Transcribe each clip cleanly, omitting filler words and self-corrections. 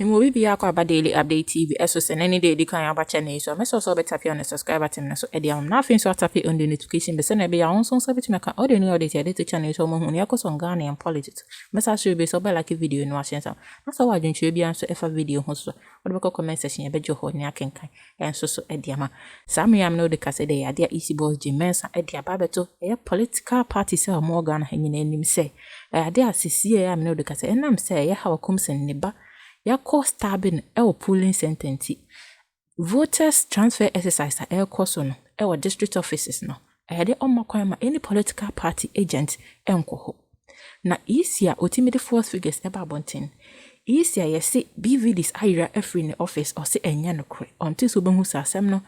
will be a daily update TV as any day the kind of channel so I also better tap on the subscribe button so I'm nothing so tap on the notification but send be on some subject make all the new update to channel so mo ya koso Ghana and politics message should be so be like video no ashen so na so wadwen twe bia so efa video ho so what be comment section e be jo ho ni akenkan en so ediama sam yam no de kase de ya EC boss Mensa edia babeto e political party say mo Ghana hanyina anim say ade asisi e am no de kase enam say ya ha wakomsen ne ba ya cause stabbing polling sentence voters transfer exercise course no district offices no de omakwan any political party agent enko ho na isia otimide fourth figures eba bonten isia yesi BVDs ayira every in office or say enya no kre until so behu sasem no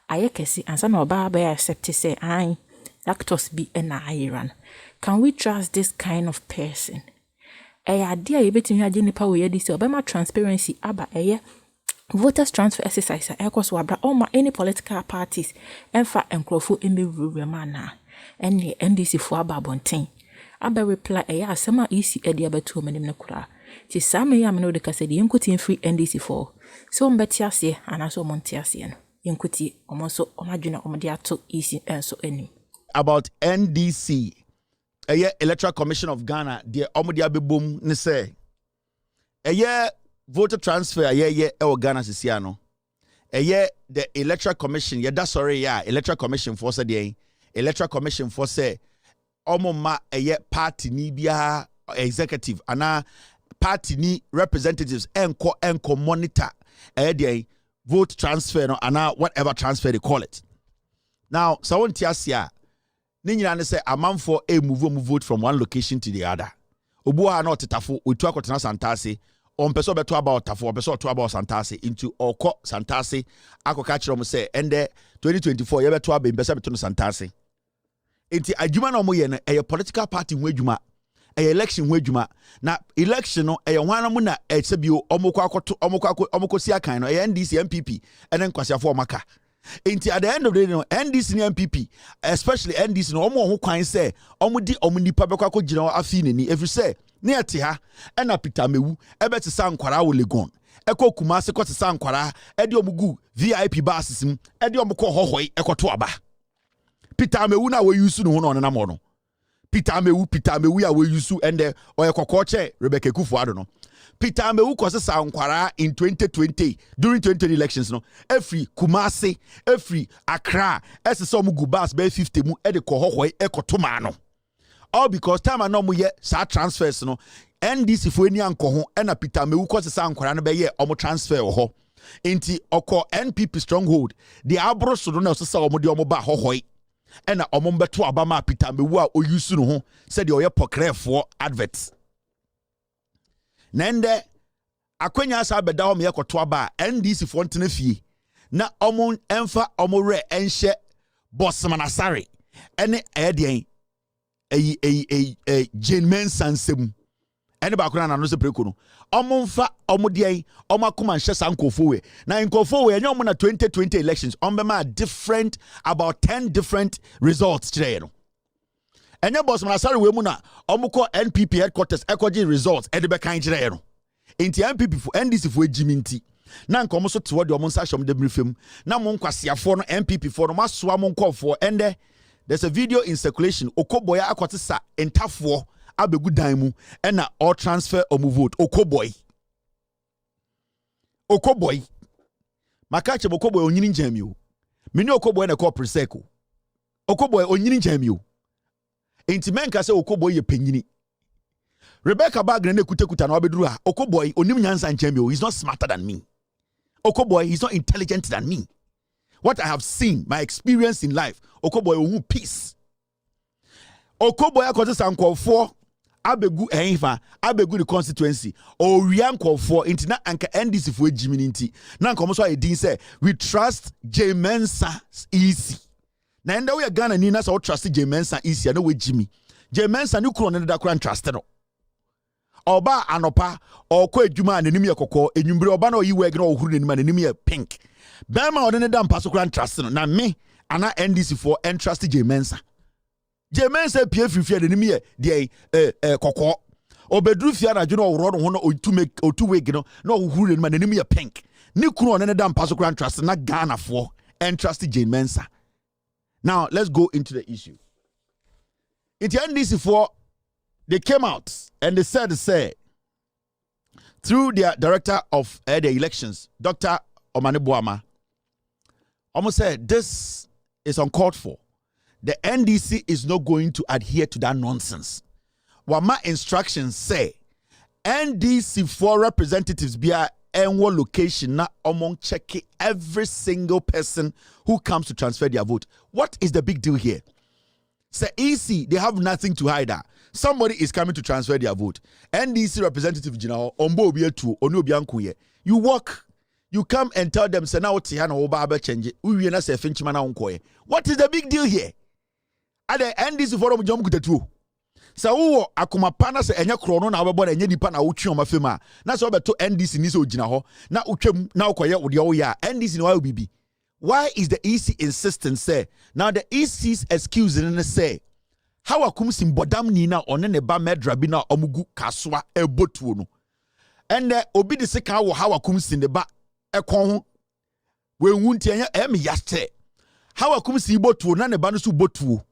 aye Kesi ansa na oba ba accept say ai lactose be na ayiran. Can we trust this kind of person? Idea yebetimi age nipa we yedi say obema transparency aba voters transfer exercise ekos wabra oma any political parties emfa enkrofo emewure mana ene NDC fo aba bonten aba reply asema EC edi abeto manim ne kura ti same ya me no de kase de yenkuti free NDC fo so mbeti ase anaso monti ase no yenkuti omonso omadwena omde ato EC enso anim about NDC Electoral Commission of Ghana the omudi abebom ne say voter transfer Ghana sisia no the Electoral Commission Electoral Commission for say the Electoral Commission for say omoma party ni bia executive ana party ni representatives enko monitor the vote transfer no ana whatever transfer they call it. Now so won tiasia Ninyina say a man for a move vote from one location to the other. Obuha no tetafo otu akotena Santase on peso beto about tafo peso to about Santase into oko Santase akoka kire mo say ende 2024 ye beto aba beso beto no Santase. Enti adwuma na mo ye no political party ho adwuma election ho adwuma na election no hwana mu na sebio omokọ akoto omokọ si akan no NDC NPP enen kwasiafo omaka. Inti at the end of the day, no, NDC and NPP, especially NDC, no more who can say, Omudi Omnipa Bako General Afini, if you say, near Tia, and a Pitamewu, Ebet San Quara will legon, Echo Kumasi Kota San Quara, Ediomugu, VIP Bassism, Ediomoko Hohoi, Ekotuaba. Pitamewu na we use no on an amono. Pitamewu we use and the Oyakoche, Rebecca Kufuado. Peter Amewu kwase Sankwara in 2020 during 2020 elections no every Kumasi every Accra some gubas be 50 mu e de kohohoi ekotoma no all because time no mu ye sa transfers no NDC fo ani anko ho e na Peter Amewu kwase Sankwara no be ye omo transfer ho inti oko NPP stronghold the abroso no so sa omo de omo ba hohoi e na omo beto abama Peter Amewu a oyusu no ho said the oye pokrefo adverts Nende akwenya asa beda ho me yekoto aba NDC fo ntene fie na omo emfa omo re enhye Bosmanasare ene edien Jane Mensa nsem ene ba kona na no se preko no omo mfa omo dien omo akoma nhye sankofo we na nkofo we enye omo na 2020 elections omo ma different about 10 different results today no Enye Bosmanasare we mu na omuko NPP headquarters ekoji results e de be kan kire no enti NPP fu NDC fu ejiminti na nka omo so te wode omo nsa hwom de brifem na mo nkwasiafo no NPP for no masoa mo nkofo ende there's a video in circulation okoboya akwotesa entafo abegu dan mu e na all transfer omo vote okoboy makache okoboy onyini njami o meni okoboy na ko preseko okoboy onyini njami o Inti menka se okoboy ye penyini. Rebecca Bagre ne kutekuta na wabeduru ha. Okoboy onim nyansa nchembe. He's not smarter than me. Okoboy, he's not intelligent than me. What I have seen, my experience in life, Okoboy ohu peace. Okoboy akoze sankofo abegu enfa abegu the constituency o wiankofo inti na anka NDC fo ejimini inti. Na nkomo so edin say we trust Mensa EC. Na enda we Ghana ni na so trust Mensa EC na we Jimmy. Mensa ni kuro ne da kura trust no. Oba anopa okọ adwuma ananim ye kokọ enwumbre oba na oyi weg na ohuru nanim ananim ye pink. Bema ode ne da mpaso kura trust no na me ana NDC for entrust Mensa. Mensa pie frifie ananim ye de kokọ. Obedru fiana juno road hono o two week no who man enemy a pink. Ni kuno on dam paso grand trust na Ghana for and trust Jane Mensa. Now let's go into the issue. It NDC for they came out and they said through their director of the elections, Dr. Bawumia, almost said this is uncalled for. The NDC is not going to adhere to that nonsense. What my instructions say, NDC for representatives be a one location now among checking every single person who comes to transfer their vote. What is the big deal here? Say EC, they have nothing to hide. Somebody is coming to transfer their vote. NDC representative General Ombo Bietu Onubiankuye. You walk, you come and tell them, say now Tihana Oba change. What is the big deal here? At the NDC forum jom kutetu. Sa uwo akuma pana se enya krono na wabona enye nipa na utwe omafema. Na so beto NDC ni so ogina ho. Na utwem na ukoye ode wo ya. NDC ni wa bibi. Why is the EC insistent say? Now the EC's excuse in say how akum simbodam ni na one ne ba medra bi na omugu kaswa ebotuo no. And obi de se kan wo how akum sin de ba ekon ho. We wunti enya yaste. How akum si botuo na ne ba no so botuo.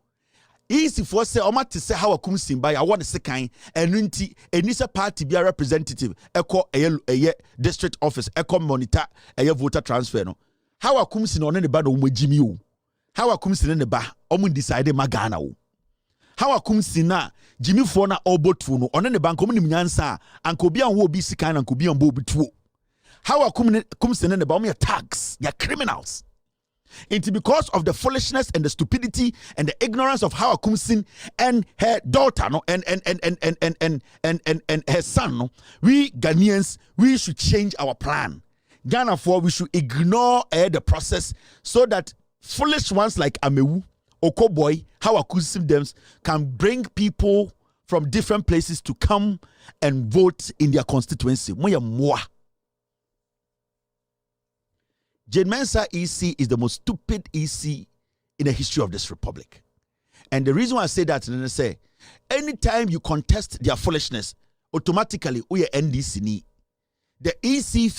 Easy for say omate say how akum simba ya won sekan enunti enisa party be representative eko eye district office eko monitor eye voter transfer no how akum sin on ne ba no mogimi o how akum sin ne ba omu decide magana o how akum sin na jimi for na obotu no on ne ba nkom nim nyansa anko bia wo obi sikan na anko bia mbo obitu how akum sin ne ba omu ya tags ya criminals. Into because of the foolishness and the stupidity and the ignorance of how Akumsin and her daughter no and her son no, we Ghanaians we should change our plan. Ghana for we should ignore the process so that foolish ones like Amewu Okoboy how Akumsin them can bring people from different places to come and vote in their constituency. Moya. Jane Mensa EC is the most stupid EC in the history of this republic. And the reason why I say that is say, anytime you contest their foolishness, automatically we are NDC ni. The EC,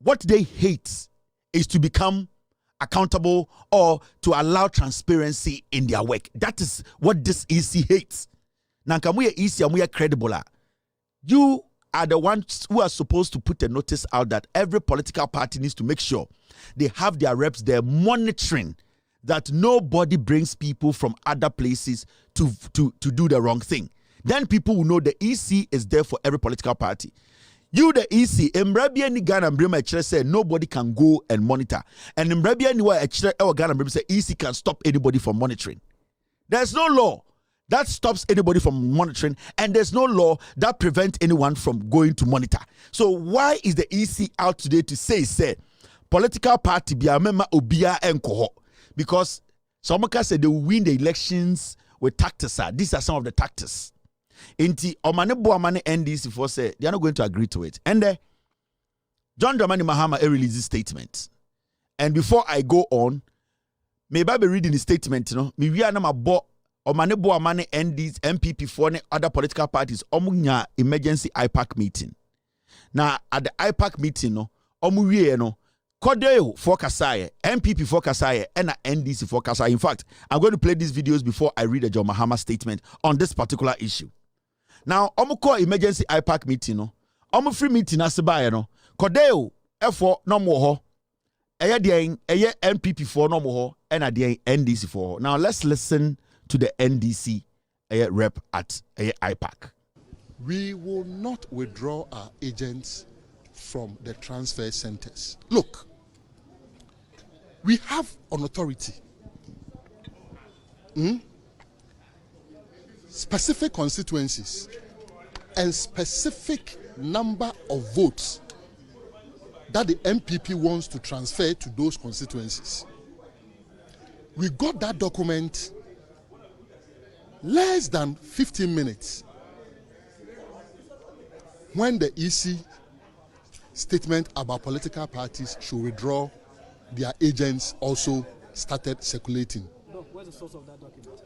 what they hate is to become accountable or to allow transparency in their work. That is what this EC hates. Now, can we EC and we are credible? You are the ones who are supposed to put a notice out that every political party needs to make sure they have their reps there monitoring that nobody brings people from other places to do the wrong thing. Then people will know the EC is there for every political party. You, the EC, in Mbrabia ni Ghana Mbrema say nobody can go and monitor. And in Mbrabia ni wa Ghana Mbrema say EC can stop anybody from monitoring. There's no law that stops anybody from monitoring, and there's no law that prevents anyone from going to monitor. So why is the EC out today to say political party be a member obia enkoho? Because some say they will win the elections with tactics. These are some of the tactics. Inti omane Bawumia NDC for say they are not going to agree to it. And John Dramani Mahama released this statement. And before I go on, maybe I'll be reading the statement. Me we are na mabo omane Bawumia NDC NPP for other political parties omunya emergency IPAC meeting. Now at the IPAC meeting omuwie Kodeo for Kasaye, NPP for Kasaye, and NDC for Kasaye. In fact, I'm going to play these videos before I read the John Mahama statement on this particular issue. Now, Omuko emergency IPAC meeting, Omu free meeting asibaye Kodeo F4 no more. Eye NPP for no more, and NDC for. Now let's listen to the NDC rep at IPAC. We will not withdraw our agents from the transfer centers. Look, we have an authority. Specific constituencies and specific number of votes that the MPP wants to transfer to those constituencies. We got that document less than 15 minutes when the EC statement about political parties should withdraw their agents also started circulating. Doc, where's the source of that document?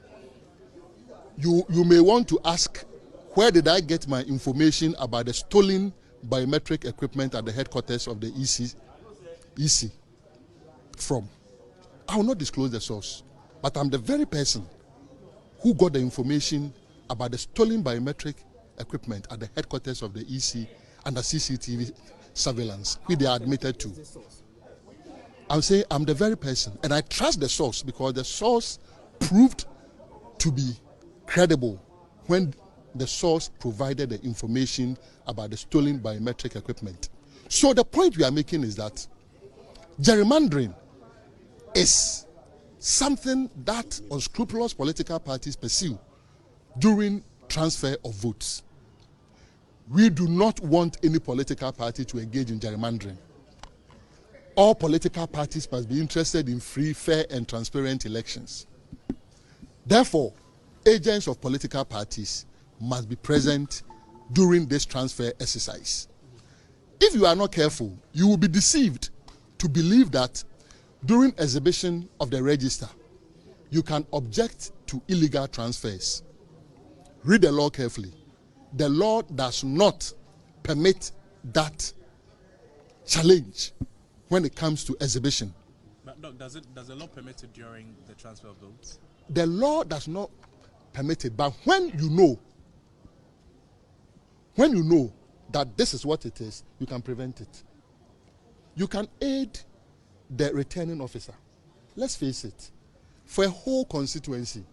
You may want to ask where did I get my information about the stolen biometric equipment at the headquarters of the EC from? I will not disclose the source, but I'm the very person who got the information about the stolen biometric equipment at the headquarters of the EC under CCTV surveillance, which they are admitted to. I'm saying I'm the very person, and I trust the source because the source proved to be credible when the source provided the information about the stolen biometric equipment. So the point we are making is that gerrymandering is something that unscrupulous political parties pursue during transfer of votes. We do not want any political party to engage in gerrymandering. All political parties must be interested in free, fair, and transparent elections. Therefore, agents of political parties must be present during this transfer exercise. If you are not careful, you will be deceived to believe that during exhibition of the register, you can object to illegal transfers. Read the law carefully. The law does not permit that challenge when it comes to exhibition. But does the law permit it during the transfer of votes? The law does not permit it, but when you know that this is what it is, you can prevent it. You can aid the returning officer. Let's face it, for a whole constituency,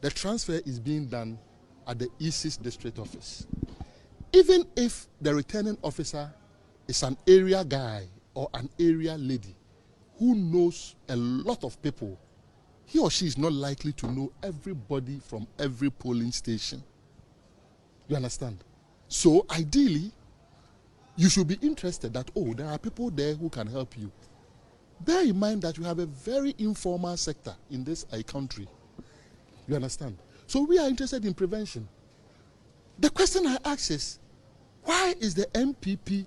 the transfer is being done at the EC's district office. Even if the returning officer is an area guy or an area lady who knows a lot of people, he or she is not likely to know everybody from every polling station. You understand? So ideally, you should be interested that, oh, there are people there who can help you. Bear in mind that you have a very informal sector in this country. You understand? So we are interested in prevention. The question I ask is, why is the NPP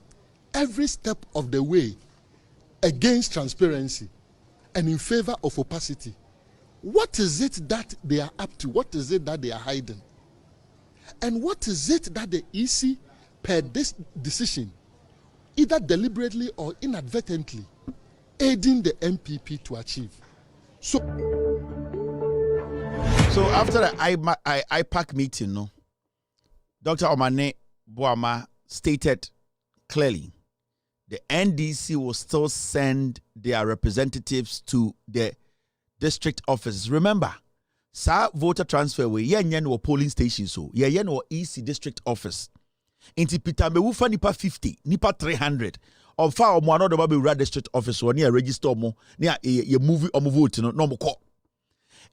every step of the way against transparency and in favor of opacity? What is it that they are up to? What is it that they are hiding? And what is it that the EC, per this decision, either deliberately or inadvertently, aiding the NPP to achieve? So after the IPAC meeting, no, Dr. Omane Boama stated clearly the NDC will still send their representatives to the district offices. Remember, sa voter transfer we yen no polling station so yen no EC district office. Inti Peter Mewufa nipa 50, nipa 300. Of far or one other be district office or near register mo near ye movie or vote no mo call.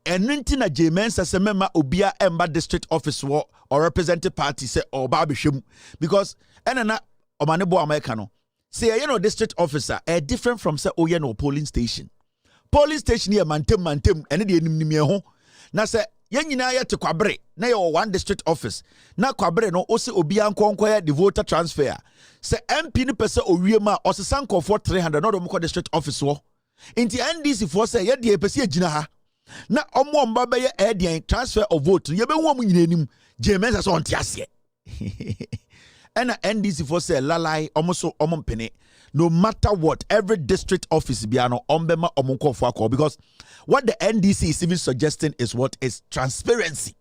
And Nintina J Mensa se member Obia Emba district office or representative party say or Babishim because enana Omanebo Americano say district officer different from say no polling station. Polling station here mantem and the enemy ho na say yen nyina ye te kwabre na ye one district office na kwabre no osi obia nkonkoya the voter transfer say MP ni pese owie ma osesan for 300 no do district office wo inti NDC for say ye de pese agina ha na omo mba be ye ƴiḓðeņ transfer of vote ye be hu omo nyina nim Mensa so onte ase and NDC for say lalai omo so omo mpene. No matter what, every district office biano ombema omunko for because what the NDC is even suggesting is what is transparency.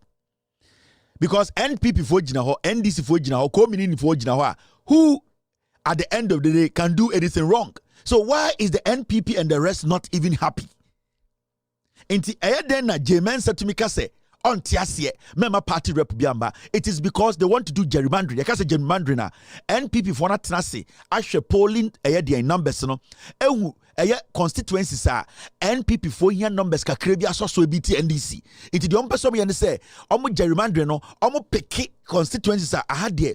Because NPP for Jinaho, NDC for Jinaho, community for Jinaho, who at the end of the day can do anything wrong. So why is the NPP and the rest not even happy? Inti ayadena Mensa to me say on tiasie member party rep biamba. It is because they want to do gerrymandering. Yaka say gerrymandering NPP for na tenase ahwe polling ƴiḓðeņ numbers no ewu constituencies NPP for here numbers kakra bi asoso ebiti NDC. It the person be say omo gerrymandering no omo pick constituencies aha de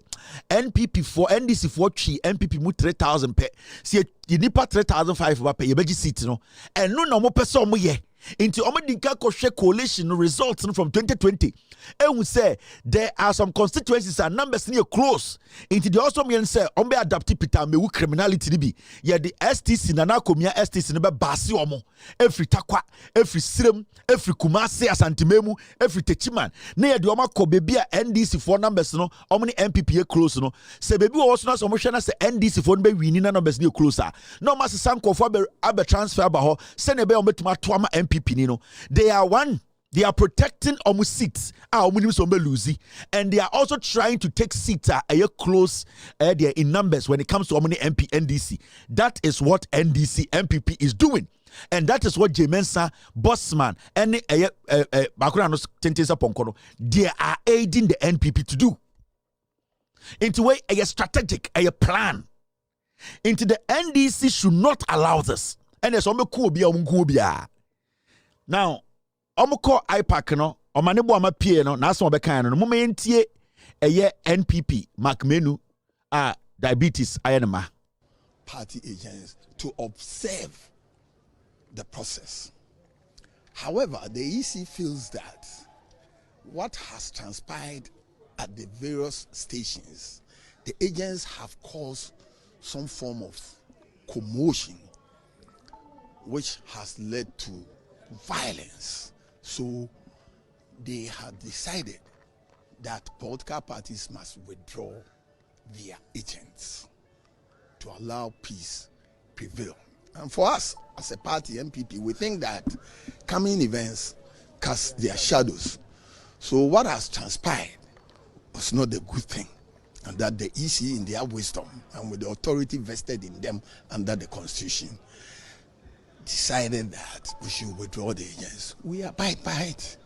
NPP for NDC for twi NPP mu 3,000 pe. See nipa 3,500 pe ye beji seat no. Eno na omo person omo ye Into Omedinka Koshe coalition results from 2020. And we say there are some constituencies and numbers near close. Into the also mean say ombe adaptive pita me criminality be. Yeah, the STC na komia STC nebe basi omo. Every takwa, every sirem, every kumase asantimemu, every techiman. Ne the oma ko baby NDC for numbers no, omni NPP close no. Se baby also na so mo hwe na se NDC for be winning numbers near closer. No mas sanko for abe transfer ba ho. Se ne be ometuma to ama NPP ni no. They are protecting almost seats. And they are also trying to take seats close in numbers when it comes to MP NDC. That is what NDC MPP is doing. And that is what Mensa, Bossman, and they are aiding the NPP to do. Into a strategic, a plan. Into the NDC should not allow this. And there's now, Omoko IPAC no, omanebo amapie no, na so obeka no, momentie eye NPP Macmenu diabetes ayenema. Party agents to observe the process. However, the EC feels that what has transpired at the various stations, the agents have caused some form of commotion, which has led to violence. So they have decided that political parties must withdraw their agents to allow peace prevail. And for us, as a party, MPP, we think that coming events cast their shadows. So what has transpired was not a good thing. And that the EC, in their wisdom and with the authority vested in them under the Constitution, decided that we should withdraw the agents. We abide by it.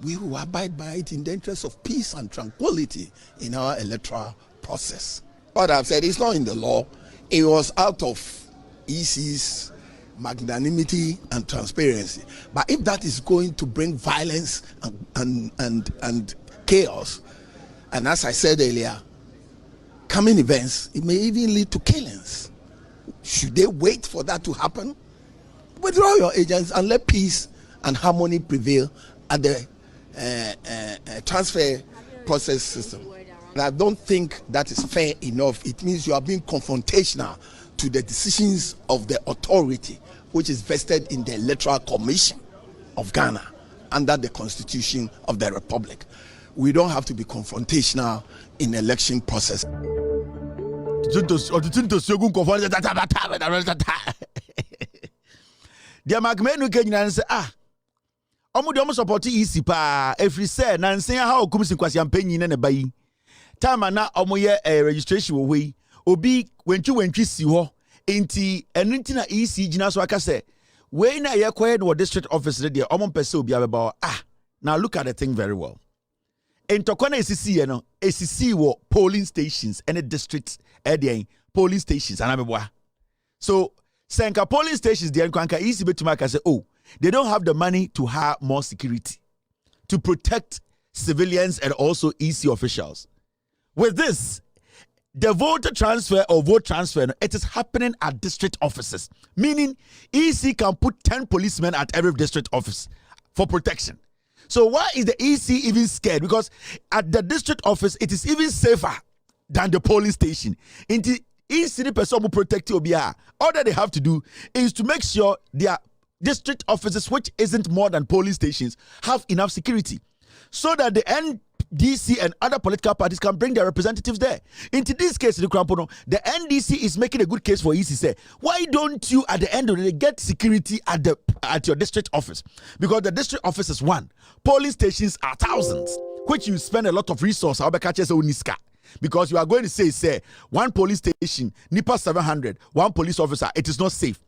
We will abide by it in the interest of peace and tranquility in our electoral process. What I've said is not in the law. It was out of EC's magnanimity and transparency. But if that is going to bring violence and chaos, and as I said earlier, coming events, it may even lead to killings. Should they wait for that to happen? Withdraw your agents and let peace and harmony prevail at the transfer process system. And I don't think that is fair enough. It means you are being confrontational to the decisions of the authority, which is vested in the Electoral Commission of Ghana under the Constitution of the Republic. We don't have to be confrontational in election process. Dia Macmenu kenyina say omo de omo support EC pa every say na nsen ha okum kwasi ampanyi na bayi time na omo ye registration wo hoi obi wentwi si ho enti enunti na EC gina so aka say we na ye koye no district office there omo pese obi abeba now look at the thing very well. Entokwana ECC no ECC wo polling stations and district polling stations anabeboa. So Senka polling stations, the Nkwanka easy to make say, they don't have the money to hire more security to protect civilians and also EC officials. With this, the voter transfer or vote transfer, it is happening at district offices, meaning EC can put 10 policemen at every district office for protection. So why is the EC even scared? Because at the district office, it is even safer than the polling station. EC person will protect you. All that they have to do is to make sure their district offices, which isn't more than polling stations, have enough security so that the NDC and other political parties can bring their representatives there. Into this case, the NDC is making a good case for EC. Say, why don't you at the end of the day get security at your district office? Because the district office is one. Polling stations are thousands, which you spend a lot of resources. Because you are going to say one police station, NIPA 700, one police officer, it is not safe.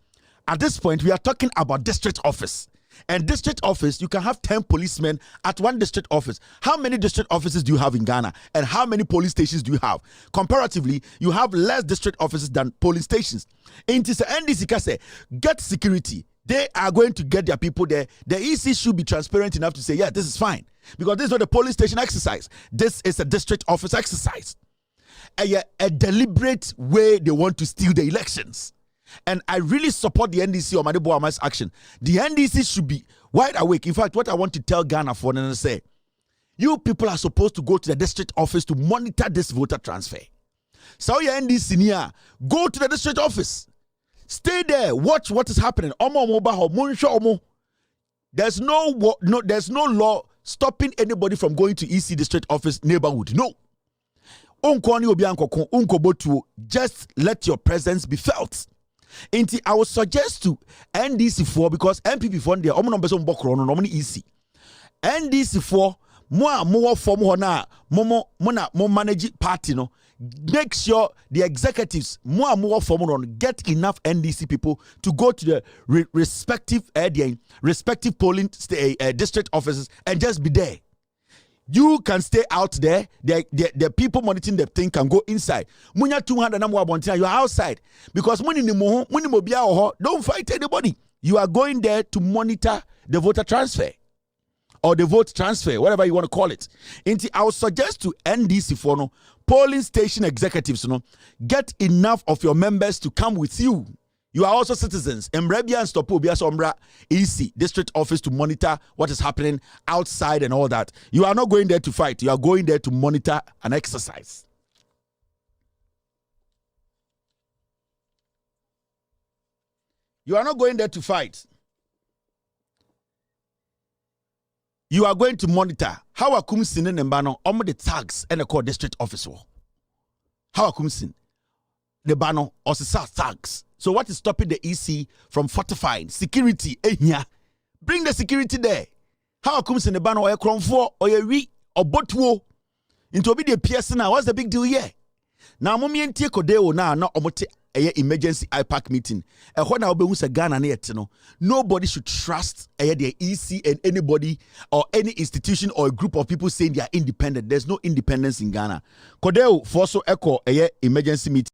At this point, we are talking about district office. And district office, you can have 10 policemen at one district office. How many district offices do you have in Ghana? And how many police stations do you have? Comparatively, you have less district offices than police stations. And the NDC can say, get security. They are going to get their people there. The EC should be transparent enough to say, yeah, this is fine. Because this is not a police station exercise. This is a district office exercise. A deliberate way they want to steal the elections. And I really support the NDC or Made Bawumia's action. The NDC should be wide awake. In fact, what I want to tell Ghana for and say, you people are supposed to go to the district office to monitor this voter transfer. So your NDC near, go to the district office. Stay there, watch what is happening. There's no law stopping anybody from going to EC district office neighborhood. No. Just let your presence be felt. I would suggest to NDC4 because NPP4 there EC. NDC4 more form more manage party no. Make sure the executives more form on get enough NDC people to go to the respective polling district offices and just be there. You can stay out there. The people monitoring the thing can go inside. Munya 200 you are outside because don't fight anybody. You are going there to monitor the voter transfer or the vote transfer, whatever you want to call it. I would suggest to NDC for no polling station executives, get enough of your members to come with you. You are also citizens. Embrebia and Stopobia Sombra EC district office to monitor what is happening outside and all that. You are not going there to fight. You are going there to monitor and exercise. You are not going there to fight. You are going to monitor. How are kumsin and mbano the tags and the call district office? How are kumsin? The bano or tags. So what is stopping the EC from fortifying security? Bring the security there. How comes in the ban or a crown for or a re or botwo into be the PS now? What's the big deal here? Now, mommy and Tieko Deo now not omote a emergency IPAC meeting. And when I'll be with a Ghana near nobody should trust the EC and anybody or any institution or a group of people saying they are independent. There's no independence in Ghana. Kodeo for so echo a emergency meeting.